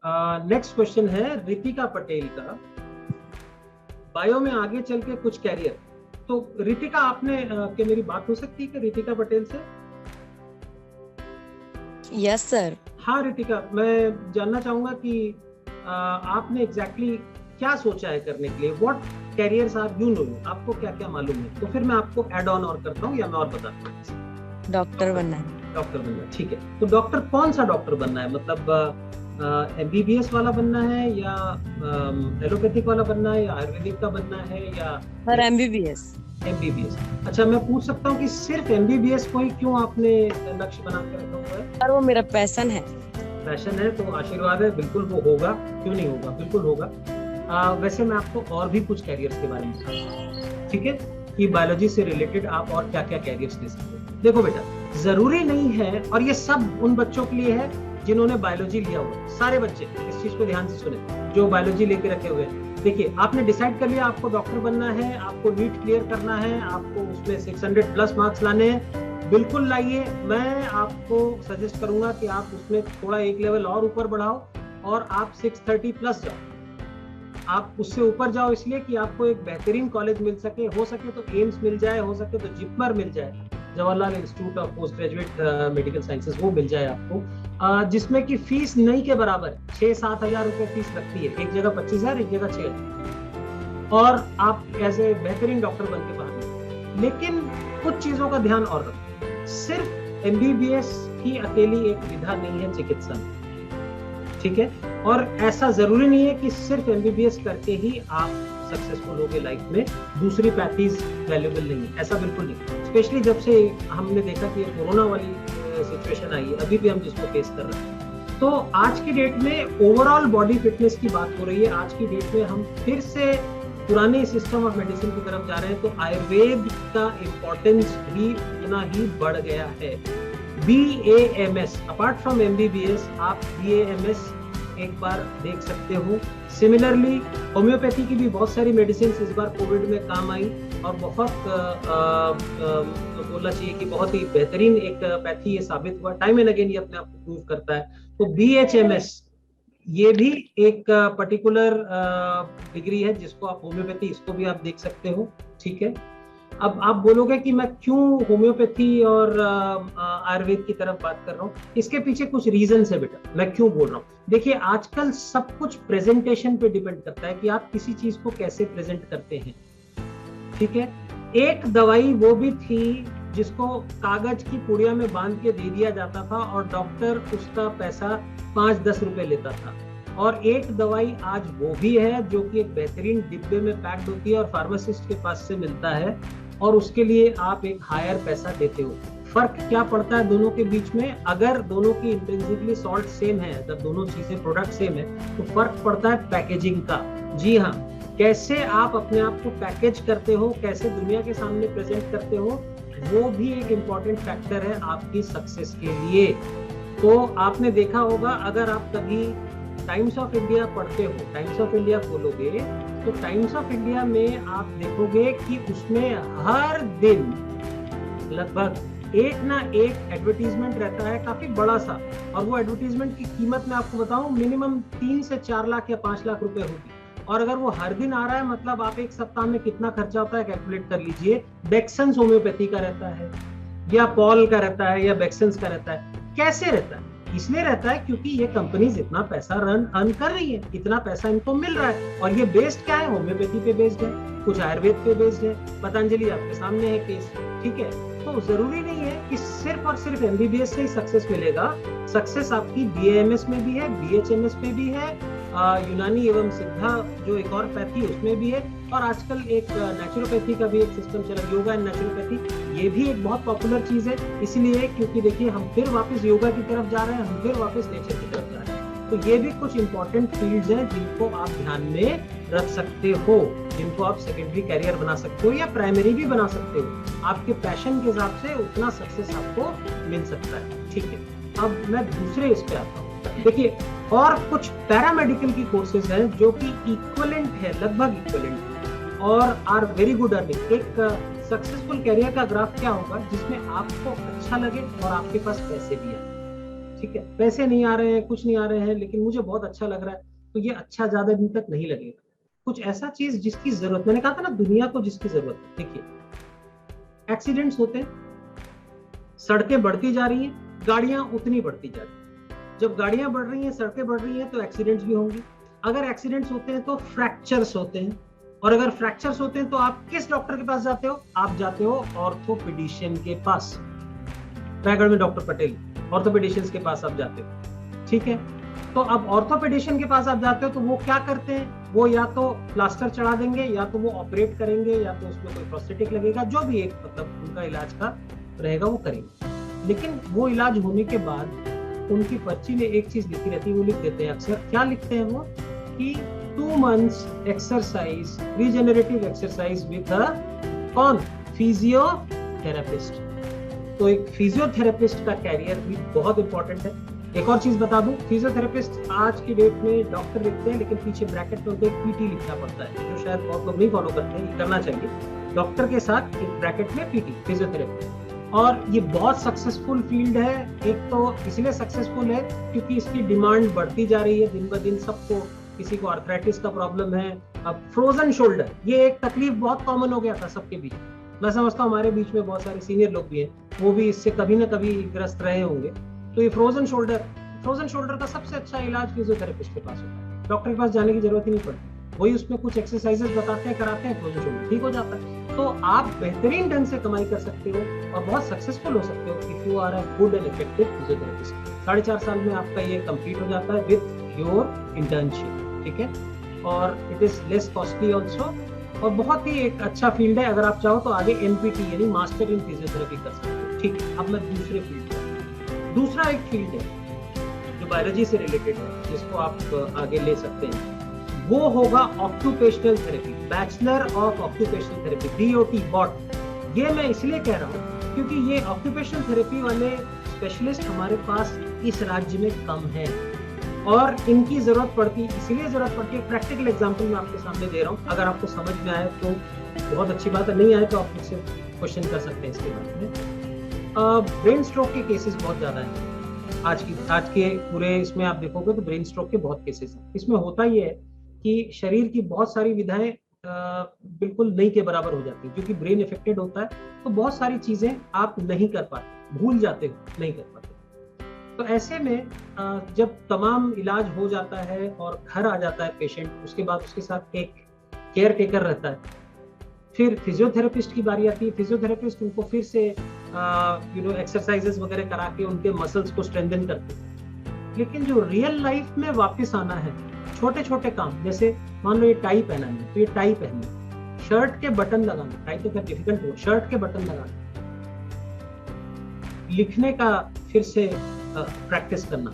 Next question है रितिका पटेल का, bio में आगे चल के कुछ कैरियर। तो रितिका, आपने क्या मेरी बात हो सकती है कि रितिका पटेल से? Yes sir. हाँ रितिका, मैं जानना चाहूंगा कि आपने एग्जैक्टली क्या सोचा है करने के लिए, what careers are you know, आपको क्या क्या मालूम है, तो फिर मैं आपको ऐड ऑन और करता हूँ या मैं और बताता हूँ। डॉक्टर बनना है। डॉक्टर बनना है, ठीक है। तो डॉक्टर कौन सा डॉक्टर बनना है, मतलब एमबीबीएस वाला बनना है या एलोपैथिक वाला बनना है या आयुर्वेदिक का बनना है या सर एमबीबीएस। एमबीबीएस। अच्छा, मैं पूछ सकता हूँ कि सिर्फ एमबीबीएस को ही क्यों आपने लक्ष्य बना के रखा हुआ है? सर वो मेरा पैशन है। पैशन है तो आशीर्वाद है, बिल्कुल वो होगा, क्यों नहीं होगा, बिल्कुल होगा। वैसे मैं आपको और भी कुछ कैरियर्स के बारे में बताऊँ, ठीक है, कि बायोलॉजी से रिलेटेड आप और क्या क्या कैरियर्स ले सकते हो। देखो बेटा, जरूरी नहीं है, और ये सब उन बच्चों के लिए है जिन्होंने बायोलॉजी लिया हुआ, सारे बच्चे इस चीज को ध्यान से सुने जो बायोलॉजी लेके रखे हुए हैं। देखिए, आपने डिसाइड कर लिया आपको डॉक्टर बनना है, आपको नीट क्लियर करना है, आपको उसमें 600 प्लस मार्क्स लाने हैं, बिल्कुल लाइए। मैं आपको सजेस्ट करूंगा कि आप उसमें थोड़ा एक लेवल और ऊपर बढ़ाओ और आप 630 प्लस जाओ, आप उससे ऊपर जाओ, इसलिए कि आपको एक बेहतरीन कॉलेज मिल सके, हो सके तो एम्स मिल जाए, हो सके तो जिपमर मिल जाए, Jawaharlal institute of post graduate medical sciences, वो मिल जाए आपको, जिसमें कि फीस नहीं के बराबर 6-7 हजार रुपए फीस लगती है, एक जगह 25,000, एक जगह 6,000, और आप ऐसे बेहतरीन डॉक्टर बन के बाहर। लेकिन कुछ चीजों का ध्यान और रखें, सिर्फ एमबीबीएस ही अकेली एक विधा नहीं है चिकित्सा में, ठीक है, और ऐसा जरूरी नहीं है कि सिर्फ एमबीबीएस करके ही आप सक्सेसफुल हो गए लाइफ में, दूसरी पैथीज वैल्यूएबल नहीं है, ऐसा बिल्कुल नहीं। स्पेशली जब से हमने देखा कि कोरोना वाली सिचुएशन आई है, अभी भी हम जिसको फेस कर रहे हैं, तो आज की डेट में ओवरऑल बॉडी फिटनेस की बात हो रही है। आज की डेट में हम फिर से पुराने सिस्टम ऑफ मेडिसिन की तरफ जा रहे हैं, तो आयुर्वेद का इम्पोर्टेंस भी उतना ही बढ़ गया है। BAMS अपार्ट फ्रॉम MBBS, आप BAMS एक बार देख सकते हो। सिमिलरली होम्योपैथी की भी बहुत सारी मेडिसिन इस बार कोविड में काम आई, और बहुत बोलना चाहिए कि बहुत ही बेहतरीन एक पैथी ये साबित हुआ, टाइम एंड अगेन ये अपने आप को प्रूव करता है। तो BHMS ये भी एक पर्टिकुलर डिग्री है जिसको आप होम्योपैथी, इसको भी आप देख सकते हो, ठीक है। अब आप बोलोगे कि मैं क्यों होम्योपैथी और आयुर्वेद की तरफ बात कर रहा हूँ, इसके पीछे कुछ रीजन है बेटा, मैं क्यों बोल रहा हूँ। देखिए, आजकल सब कुछ प्रेजेंटेशन पे डिपेंड करता है कि आप किसी चीज को कैसे प्रेजेंट करते हैं, ठीक है। एक दवाई वो भी थी जिसको कागज की पुड़िया में बांध के दे दिया जाता था और डॉक्टर उसका पैसा 5-10 रुपए लेता था, और एक दवाई आज वो भी है जो कि एक बेहतरीन डिब्बे में पैक्ड होती है और फार्मासिस्ट के पास से मिलता है, और उसके लिए आप एक हायर पैसा देते हो। फर्क क्या पड़ता है दोनों के बीच में? अगर दोनों की इंट्रिंसिकली सॉल्ट सेम है, अगर दोनों चीजें प्रोडक्ट सेम है, तो फर्क पड़ता है पैकेजिंग का। जी हाँ, कैसे आप अपने आप को पैकेज करते हो, कैसे दुनिया के सामने प्रेजेंट करते हो, वो भी एक इम्पॉर्टेंट फैक्टर है आपकी सक्सेस के लिए। तो आपने देखा होगा, अगर आप कभी टाइम्स ऑफ इंडिया पढ़ते हो, टाइम्स ऑफ इंडिया खोलोगे तो टाइम्स ऑफ इंडिया में आप देखोगे कि उसमें हर दिन लगभग एक ना एक एडवर्टीजमेंट रहता है, काफी बड़ा सा, और वो एडवर्टीजमेंट की कीमत मैं आपको बताऊं मिनिमम 3 से 4 लाख या 5 लाख रुपए होगी। और अगर वो हर दिन आ रहा है, मतलब आप एक सप्ताह में कितना खर्चा होता है कैलकुलेट कर लीजिए। बेक्सन्स होम्योपैथी का रहता है, या पॉल का रहता है, या बेक्सन्स का रहता है। कैसे रहता है? इसलिए रहता है क्योंकि ये कंपनीज इतना पैसा अर्न कर रही है, इतना पैसा इनको मिल रहा है, और ये बेस्ड क्या है? होम्योपैथी पे बेस्ड है, कुछ आयुर्वेद पे बेस्ड है, पतंजलि आपके सामने है केस, ठीक है। तो जरूरी नहीं है कि सिर्फ और सिर्फ एमबीबीएस से ही सक्सेस मिलेगा। सक्सेस आपकी BAMS में भी है, BHMS में भी है, यूनानी एवं सिद्धा जो एक और पैथी उसमें भी है, और आजकल एक नेचुरोपैथी का भी एक सिस्टम चला, योगा एंड नेचुरोपैथी, ये भी एक बहुत पॉपुलर चीज है। इसलिए क्योंकि देखिए, हम फिर वापस योगा की तरफ जा रहे हैं, हम फिर वापस नेचर की तरफ जा रहे हैं। तो ये भी कुछ इंपॉर्टेंट फील्ड्स हैं जिनको आप ध्यान में रख सकते हो, जिनको आप सेकेंडरी कैरियर बना सकते हो या प्राइमरी भी बना सकते हो। आपके पैशन के हिसाब से उतना सक्सेस आपको मिल सकता है, ठीक है। अब मैं दूसरे इस पे आता हूँ। देखिए, और कुछ पैरामेडिकल की कोर्सेज हैं जो कि इक्विवेलेंट है, लगभग इक्विवेलेंट, और आर वेरी गुड अर्निंग। एक सक्सेसफुल कैरियर का ग्राफ क्या होगा? जिसमें आपको अच्छा लगे और आपके पास पैसे भी है, ठीक है, पैसे नहीं आ रहे हैं, कुछ नहीं आ रहे हैं, लेकिन मुझे बहुत अच्छा लग रहा है, तो ये अच्छा ज्यादा दिन तक नहीं लगेगा। कुछ ऐसा चीज जिसकी जरूरत, मैंने कहा था ना दुनिया को जिसकी जरूरत है। देखिए एक्सीडेंट्स होते हैं, सड़कें बढ़ती जा रही हैं, गाड़ियां उतनी बढ़ती जा रही हैं। जब गाड़ियां बढ़ रही हैं, सड़कें बढ़ रही हैं, तो एक्सीडेंट्स भी होंगे। अगर एक्सीडेंट्स होते हैं तो फ्रैक्चर्स होते हैं, और अगर फ्रैक्चर्स होते हैं तो आप किस डॉक्टर के पास जाते हो? आप जाते हो ऑर्थोपेडिशियन के पास। रायगढ़ में डॉक्टर पटेल, ऑर्थोपेडिशियंस के पास आप जाते हो, ठीक है। तो अब ऑर्थोपेडिशियन के पास आप जाते हो तो वो क्या करते हैं? वो या तो प्लास्टर चढ़ा देंगे, या तो वो ऑपरेट करेंगे, या तो उसमें कोई प्रोस्थेटिक लगेगा, जो भी एक मतलब उनका इलाज का रहेगा वो करेंगे। लेकिन वो इलाज होने के बाद उनकी पर्ची में एक चीज लिखी रहती है, वो लिख देते हैं अक्सर। क्या लिखते हैं वो? कि 2 months exercise, regenerative exercise with कौन? फिजियोथेरेपिस्ट। तो एक फिजियोथेरेपिस्ट का कैरियर भी बहुत इंपॉर्टेंट है। एक और चीज बता दूं, फिजियोथेरेपिस्ट आज की डेट में डॉक्टर लिखते हैं, लेकिन पीछे ब्रैकेट में उनको एक पीटी लिखना पड़ता है, जो शायद बहुत लोग नहीं फॉलो करते हैं। ये करना चाहिए, डॉक्टर के साथ एक ब्रैकेट में पीटी, फिजियोथेरेपी। और ये बहुत सक्सेसफुल फील्ड है। एक तो इसलिए सक्सेसफुल है क्योंकि इसकी डिमांड बढ़ती जा रही है दिन ब दिन। सबको, किसी को आर्थराइटिस का प्रॉब्लम है, अब फ्रोजन शोल्डर, ये एक तकलीफ बहुत कॉमन हो गया था सबके बीच। मैं समझता हूँ हमारे बीच में बहुत सारे सीनियर लोग भी हैं, वो भी इससे कभी ना कभी ग्रस्त रहे होंगे। तो ये फ्रोजन शोल्डर का सबसे अच्छा इलाज फिजियोथेरेपिस्ट के पास होता है। डॉक्टर के पास जाने की जरूरत ही नहीं पड़ती, वही उसमें कुछ एक्सरसाइजेस बताते हैं, कराते हैं, फ्रोजन शोल्डर ठीक हो जाता है। तो आप बेहतरीन ढंग से कमाई कर सकते हो और बहुत सक्सेसफुल हो सकते हो if you are a good and effective physiotherapist. 4.5 साल में आपका ये कंप्लीट हो जाता है विद योर इंटर्नशिप, ठीक है। और it is less costly also, और बहुत ही एक अच्छा फील्ड है। अगर आप चाहो तो आगे MPT यानी मास्टर इन फिजियोथेरेपी कर सकते हो, ठीक है। अब मैं दूसरे फील्ड पर, दूसरा एक फील्ड है जो बायोलॉजी से रिलेटेड है, जिसको आप आगे ले सकते हैं, वो होगा occupational therapy, bachelor of occupational therapy, BOT। ये मैं इसलिए कह रहा हूँ क्योंकि ये ऑक्यूपेशनल थेरेपी वाले स्पेशलिस्ट हमारे पास इस राज्य में कम है, और इनकी जरूरत पड़ती, इसीलिए जरूरत पड़ती है। प्रैक्टिकल एग्जांपल मैं आपके सामने दे रहा हूँ, अगर आपको समझ में आए तो बहुत अच्छी बात है, नहीं आए तो आप मुझसे क्वेश्चन कर सकते हैं इसके बारे में। ब्रेन स्ट्रोक के केसेस बहुत ज्यादा हैं आज के पूरे इसमें आप देखोगे तो ब्रेन स्ट्रोक के बहुत केसेस हैं। इसमें होता ही है कि शरीर की बहुत सारी विधाएं बिल्कुल नहीं के बराबर हो जाती है, क्योंकि ब्रेन इफेक्टेड होता है, तो बहुत सारी चीजें आप नहीं कर पाते, भूल जाते हो, नहीं कर पाते। तो ऐसे में जब तमाम इलाज हो जाता है और घर आ जाता है पेशेंट, उसके बाद उसके साथ एक केयर टेकर रहता है। फिर फिजियोथेरेपिस्ट की बारी आती है। फिजियोथेरेपिस्ट उनको फिर से एक्सरसाइजेस वगैरह करा के उनके मसल्स को स्ट्रेंथन करते हैं। लेकिन जो रियल लाइफ में वापस आना है, छोटे छोटे काम, जैसे मान लो ये टाई पहना है, तो ये टाई पहनना, शर्ट के बटन लगाना, टाई तो फिर डिफिकल्ट हो, शर्ट के बटन लगाना, लिखने का फिर से प्रैक्टिस करना,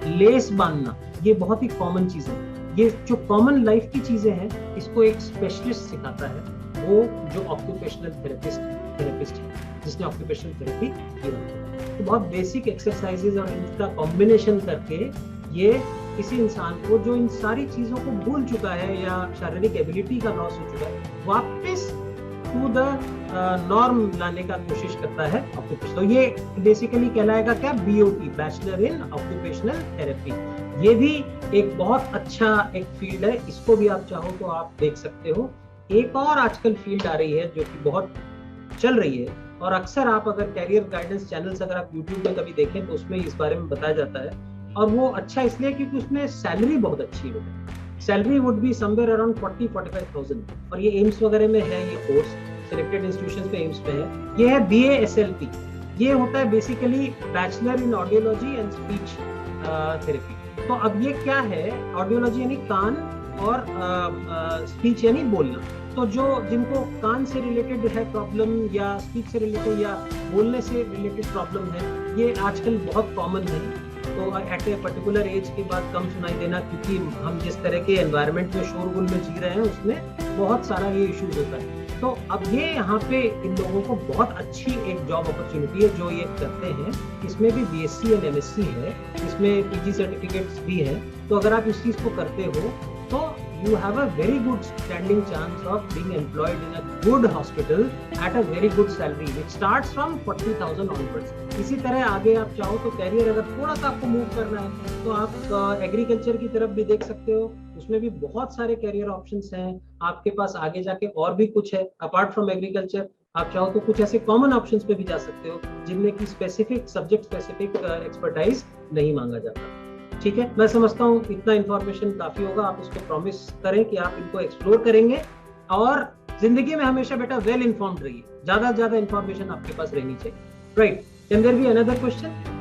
लेस बांधना, ये बहुत ही कॉमन चीजें हैं। ये जो कॉमन लाइफ की चीजें हैं, इसको एक स्पेशलिस्ट सिखाता है, वो जो ऑक्यूपेशनल थेरेपिस्ट है, जिसने ऑक्यूपेशनल थेरेपी की है। तो बहुत बेसिक एक्सरसाइजेज और इनका कॉम्बिनेशन करके ये किसी इंसान को जो इन सारी चीजों को भूल चुका है या शारीरिक एबिलिटी का लॉस हो चुका है, वापस टू द नॉर्म लाने का कोशिश करता है ऑक्यूपेशन। तो ये बेसिकली कहलाएगा क्या? BOT, bachelor in occupational therapy. ये भी एक बहुत अच्छा एक फील्ड है, इसको भी आप चाहो तो आप देख सकते हो। एक और आजकल फील्ड आ रही है जो कि बहुत चल रही है, और अक्सर आप अगर कैरियर गाइडेंस चैनल्स अगर आप यूट्यूब में कभी देखें तो उसमें इस बारे में बताया जाता है। और वो अच्छा इसलिए क्योंकि उसमें सैलरी बहुत अच्छी है। Salary would be somewhere around 40-45,000, और ये एम्स वगैरह में है, ये कोर्स सिलेक्टेड इंस्टीट्यूशंस में एम्स में है। ये है BA-SLP। ये होता है basically bachelor in audiology and speech therapy. तो अब ये क्या है? ऑडियोलॉजी यानी कान, और स्पीच यानी बोलना। तो जो जिनको कान से रिलेटेड है प्रॉब्लम, या स्पीच से रिलेटेड या बोलने से रिलेटेड प्रॉब्लम है, ये आजकल बहुत कॉमन है। तो एट ए पर्टिकुलर एज के बाद कम सुनाई देना, क्योंकि हम जिस तरह के एनवायरनमेंट में शोरगुल में जी रहे हैं, उसमें बहुत सारा ये इश्यूज होता है। तो अब ये यहाँ पे इन लोगों को बहुत अच्छी एक जॉब अपॉर्चुनिटी है जो ये करते हैं। इसमें भी BSc और MSc है, इसमें PG सर्टिफिकेट्स भी है। तो अगर आप इस चीज को करते हो तो you have a very good standing chance of being employed in a good hospital at a very good salary which starts from 40,000 onwards. इसी तरह आगे आप चाहो तो कैरियर अगर थोड़ा सा आपको मूव करना है तो आप एग्रीकल्चर की तरफ भी देख सकते हो, उसमें भी बहुत सारे कैरियर ऑप्शंस हैं आपके पास आगे जाके, और भी कुछ है अपार्ट फ्रॉम एग्रीकल्चर। आप चाहो तो कुछ ऐसे कॉमन ऑप्शंस पे भी जा सकते हो जिनमें की स्पेसिफिक सब्जेक्ट स्पेसिफिक एक्सपर्टाइज नहीं मांगा जाता। ठीक है, मैं समझता हूँ इतना इन्फॉर्मेशन काफी होगा। आप इसको प्रॉमिस करें कि आप इनको एक्सप्लोर करेंगे और जिंदगी में हमेशा बेटा वेल इन्फॉर्म्ड रहिए, ज्यादा से ज्यादा इन्फॉर्मेशन आपके पास रहनी चाहिए। Right, can there be another question?